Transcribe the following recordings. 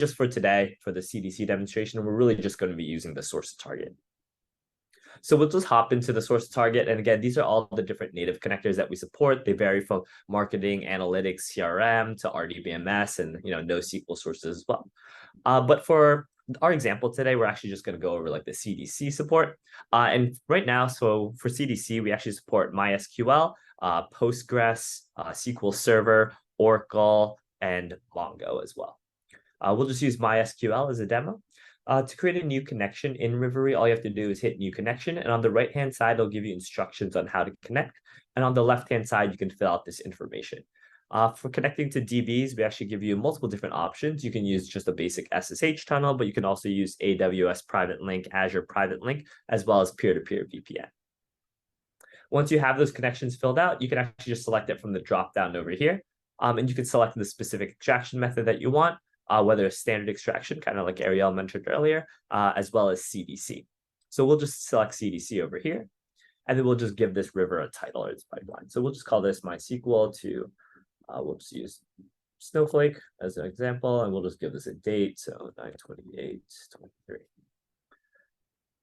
just for today, for the CDC demonstration, we're really just going to be using the source to target. So we'll just hop into the source to target. And again, these are all the different native connectors that we support. They vary from marketing, analytics, CRM to RDBMS and NoSQL sources as well. But for our example today, we're actually just going to go over like the CDC support. And right now, so for CDC, we actually support MySQL, Postgres, SQL Server, Oracle, and Mongo as well. We'll just use MySQL as a demo. To create a new connection in Rivery, all you have to do is hit new connection. And on the right-hand side, it'll give you instructions on how to connect. And on the left-hand side, you can fill out this information. For connecting to DBs, we actually give you multiple different options. You can use just a basic SSH tunnel, but you can also use AWS private link, Azure private link, as well as peer-to-peer VPN. Once you have those connections filled out, you can actually just select it from the drop-down over here. And you can select the specific extraction method that you want, whether it's standard extraction, kind of like Ariel mentioned earlier, as well as CDC. So we'll just select CDC over here, and then we'll just give this river a title or its pipeline. So we'll just call this MySQL to, we'll just use Snowflake as an example, and we'll just give this a date, so 9/28/23.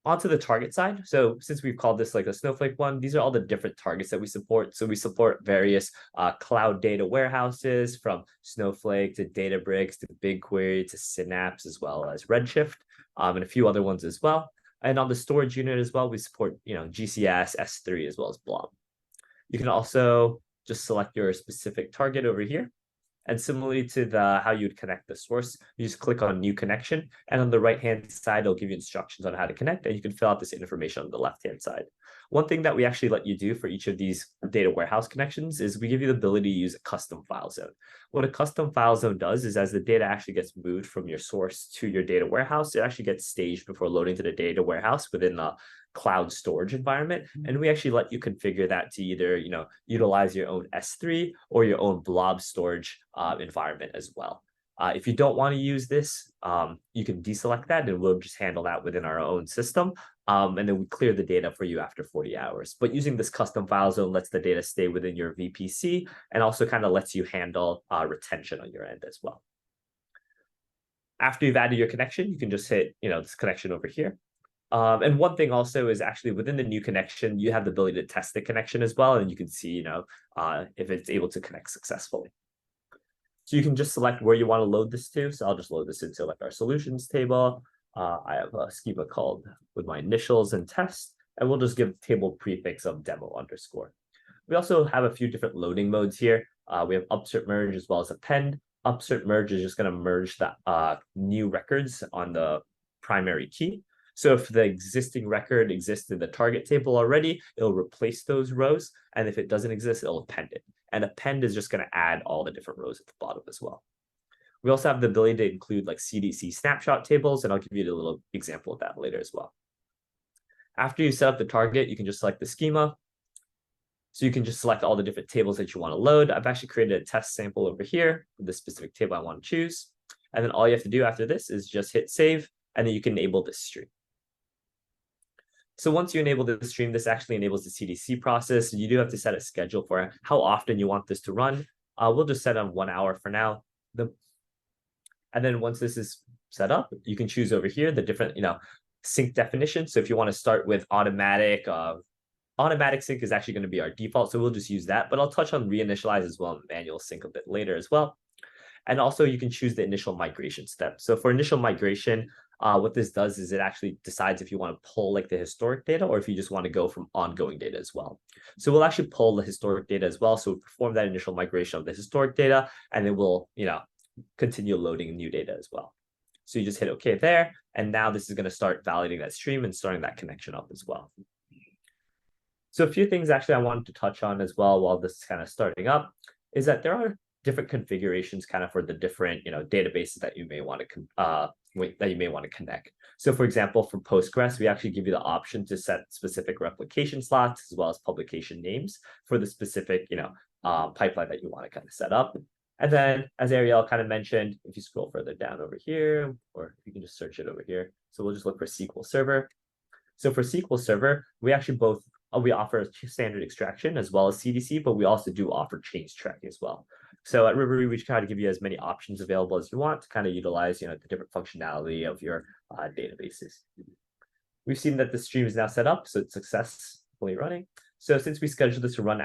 Onto the target side. So since we've called this like a Snowflake one, these are all the different targets that we support. So we support various cloud data warehouses from Snowflake to Databricks to BigQuery to Synapse, as well as Redshift, and a few other ones as well. And on the storage unit as well, we support GCS, S3, as well as Blob. You can also just select your specific target over here. And similarly to how you would connect the source, you just click on new connection. And on the right-hand side, it'll give you instructions on how to connect, and you can fill out this information on the left-hand side. One thing that we actually let you do for each of these data warehouse connections is we give you the ability to use a custom file zone. What a custom file zone does is as the data actually gets moved from your source to your data warehouse, it actually gets staged before loading to the data warehouse within the cloud storage environment. And we actually let you configure that to either utilize your own S3 or your own blob storage environment as well. If you don't want to use this, you can deselect that, and we'll just handle that within our own system. And then we clear the data for you after 40 hours. But using this custom file zone lets the data stay within your VPC and also kind of lets you handle retention on your end as well. After you've added your connection, you can just hit this connection over here. And one thing also is actually within the new connection, you have the ability to test the connection as well. And you can see, if it's able to connect successfully. So you can just select where you want to load this to. So I'll just load this into like our solutions table. I have a schema called with my initials and test, and we'll just give table prefix of demo underscore. We also have a few different loading modes here. We have upsert merge as well as append. Upsert merge is just going to merge the new records on the primary key. So if the existing record exists in the target table already, it'll replace those rows. And if it doesn't exist, it'll append it. And append is just going to add all the different rows at the bottom as well. We also have the ability to include like CDC snapshot tables, and I'll give you a little example of that later as well. After you set up the target, you can just select the schema. So you can just select all the different tables that you want to load. I've actually created a test sample over here with the specific table I want to choose. And then all you have to do after this is just hit save, and then you can enable this stream. So once you enable the stream, this actually enables the CDC process. You do have to set a schedule for how often you want this to run. We'll just set on 1 hour for now. And then once this is set up, you can choose over here the different sync definitions. So if you want to start with automatic sync is actually going to be our default. So we'll just use that. But I'll touch on reinitialize as well and manual sync a bit later as well. And also you can choose the initial migration step. So for initial migration, what this does is it actually decides if you want to pull like the historic data or if you just want to go from ongoing data as well. So we'll actually pull the historic data as well. So we'll perform that initial migration of the historic data, and then we'll, continue loading new data as well. So you just hit OK there. And now this is going to start validating that stream and starting that connection up as well. So a few things actually I wanted to touch on as well while this is kind of starting up is that there are different configurations kind of for the different databases that you may want to connect. So for example, for Postgres, we actually give you the option to set specific replication slots as well as publication names for the specific pipeline that you want to kind of set up. And then as Ariel kind of mentioned, if you scroll further down over here, or you can just search it over here. So we'll just look for SQL Server. So for SQL Server, we actually we offer standard extraction as well as CDC, but we also do offer change tracking as well. So at Rivery, we try to give you as many options available as you want to kind of utilize, the different functionality of your databases. We've seen that the stream is now set up, so it's successfully running. So since we scheduled this to run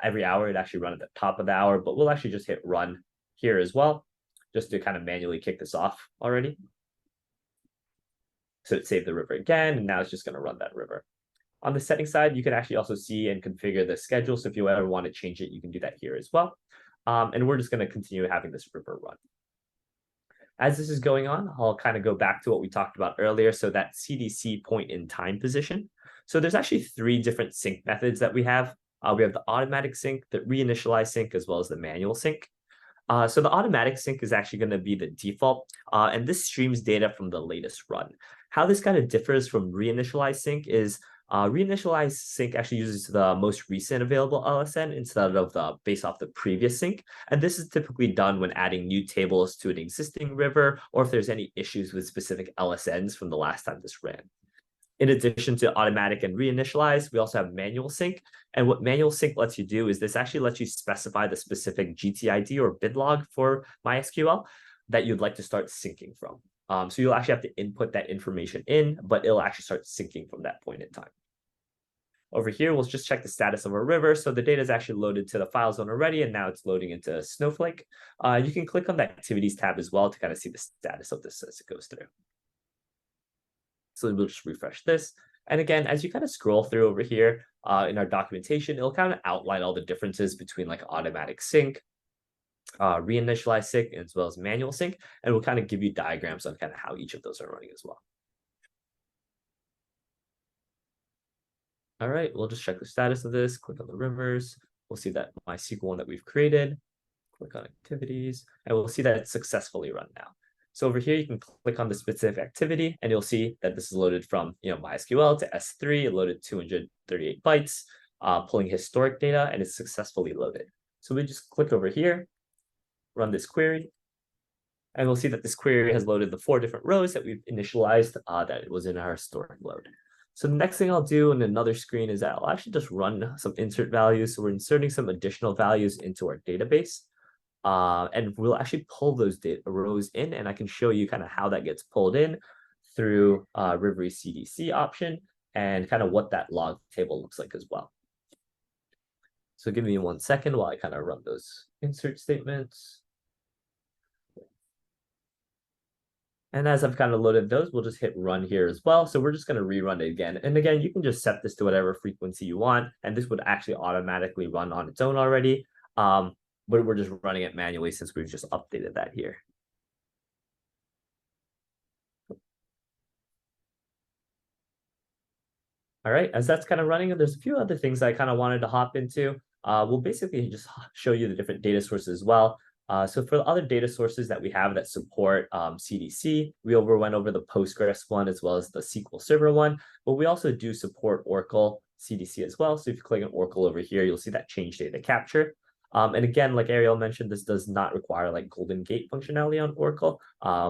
every hour, it actually run at the top of the hour, but we'll actually just hit run here as well, just to kind of manually kick this off already. So it saved the river again, and now it's just going to run that river. On the settings side, you can actually also see and configure the schedule. So if you ever want to change it, you can do that here as well. And we're just going to continue having this river run. As this is going on, I'll kind of go back to what we talked about earlier. So that CDC point in time position. So there's actually 3 different sync methods that we have. We have the automatic sync, the reinitialize sync, as well as the manual sync. So the automatic sync is actually going to be the default, and this streams data from the latest run. How this kind of differs from reinitialize sync is reinitialize sync actually uses the most recent available LSN instead of based off the previous sync. And this is typically done when adding new tables to an existing river, or if there's any issues with specific LSNs from the last time this ran. In addition to automatic and reinitialize, we also have manual sync. And what manual sync lets you do is this actually lets you specify the specific GTID or bid log for MySQL that you'd like to start syncing from. So you'll actually have to input that information in, but it'll actually start syncing from that point in time. Over here, we'll just check the status of our river. So the data is actually loaded to the file zone already, and now it's loading into Snowflake. You can click on the activities tab as well to kind of see the status of this as it goes through. So we'll just refresh this. And again, as you kind of scroll through over here in our documentation, it'll kind of outline all the differences between like automatic sync, reinitialize sync, as well as manual sync. And we'll kind of give you diagrams on kind of how each of those are running as well. All right, we'll just check the status of this, click on the rivers. We'll see that MySQL one that we've created, click on activities, and we'll see that it's successfully run now. So over here, you can click on the specific activity, and you'll see that this is loaded from MySQL to S3. It loaded 238 bytes, pulling historic data, and it's successfully loaded. So we just click over here, run this query, and we'll see that this query has loaded the 4 different rows that we've initialized that it was in our historic load. So the next thing I'll do in another screen is that I'll actually just run some insert values. So we're inserting some additional values into our database. And we'll actually pull those data rows in, and I can show you kind of how that gets pulled in through Rivery CDC option and kind of what that log table looks like as well. So give me 1 second while I kind of run those insert statements. And as I've kind of loaded those, we'll just hit run here as well. So we're just going to rerun it again. And again, you can just set this to whatever frequency you want, and this would actually automatically run on its own already. But we're just running it manually since we've just updated that here. All right, as that's kind of running, there's a few other things I kind of wanted to hop into. We'll basically just show you the different data sources as well. So for the other data sources that we have that support CDC, we went over the Postgres one as well as the SQL Server one, but we also do support Oracle CDC as well. So if you click on Oracle over here, you'll see that change data capture. And again, like Ariel mentioned, this does not require like Golden Gate functionality on Oracle.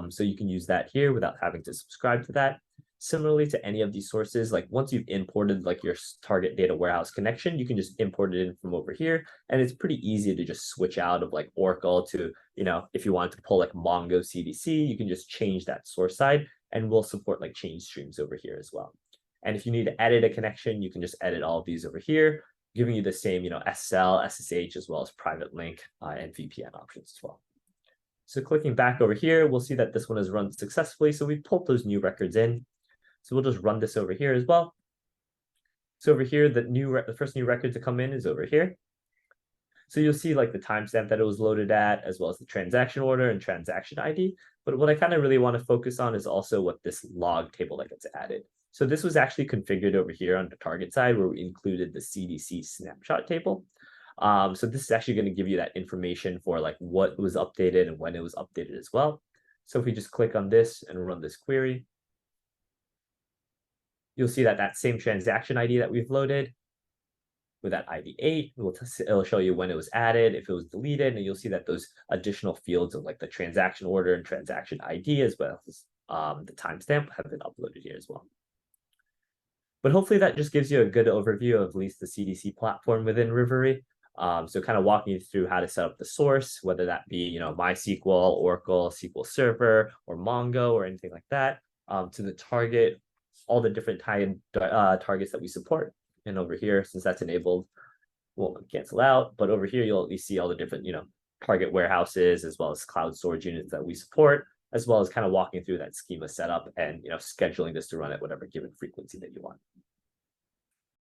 So you can use that here without having to subscribe to that. Similarly to any of these sources, like once you've imported like your target data warehouse connection, you can just import it in from over here. And it's pretty easy to just switch out of like Oracle to, if you want to pull like Mongo CDC, you can just change that source side, and we'll support like change streams over here as well. And if you need to edit a connection, you can just edit all of these over here, giving you the same, SSL, SSH, as well as private link and VPN options as well. So clicking back over here, we'll see that this one has run successfully. So we've pulled those new records in. So we'll just run this over here as well. So over here, the first new record to come in is over here. So you'll see like the timestamp that it was loaded at, as well as the transaction order and transaction ID. But what I kind of really want to focus on is also what this log table that gets added. So this was actually configured over here on the target side where we included the CDC snapshot table. So this is actually going to give you that information for like what was updated and when it was updated as well. So if we just click on this and run this query, you'll see that same transaction ID that we've loaded with that ID 8, it'll show you when it was added, if it was deleted, and you'll see that those additional fields of like the transaction order and transaction ID as well as the timestamp have been uploaded here as well. But hopefully that just gives you a good overview of at least the CDC platform within Rivery. So kind of walking you through how to set up the source, whether that be, MySQL, Oracle, SQL Server, or Mongo, or anything like that, to the target, all the different targets that we support. And over here, since that's enabled, we'll cancel out. But over here, you'll at least see all the different, target warehouses, as well as cloud storage units that we support, as well as kind of walking through that schema setup and, scheduling this to run at whatever given frequency that you want.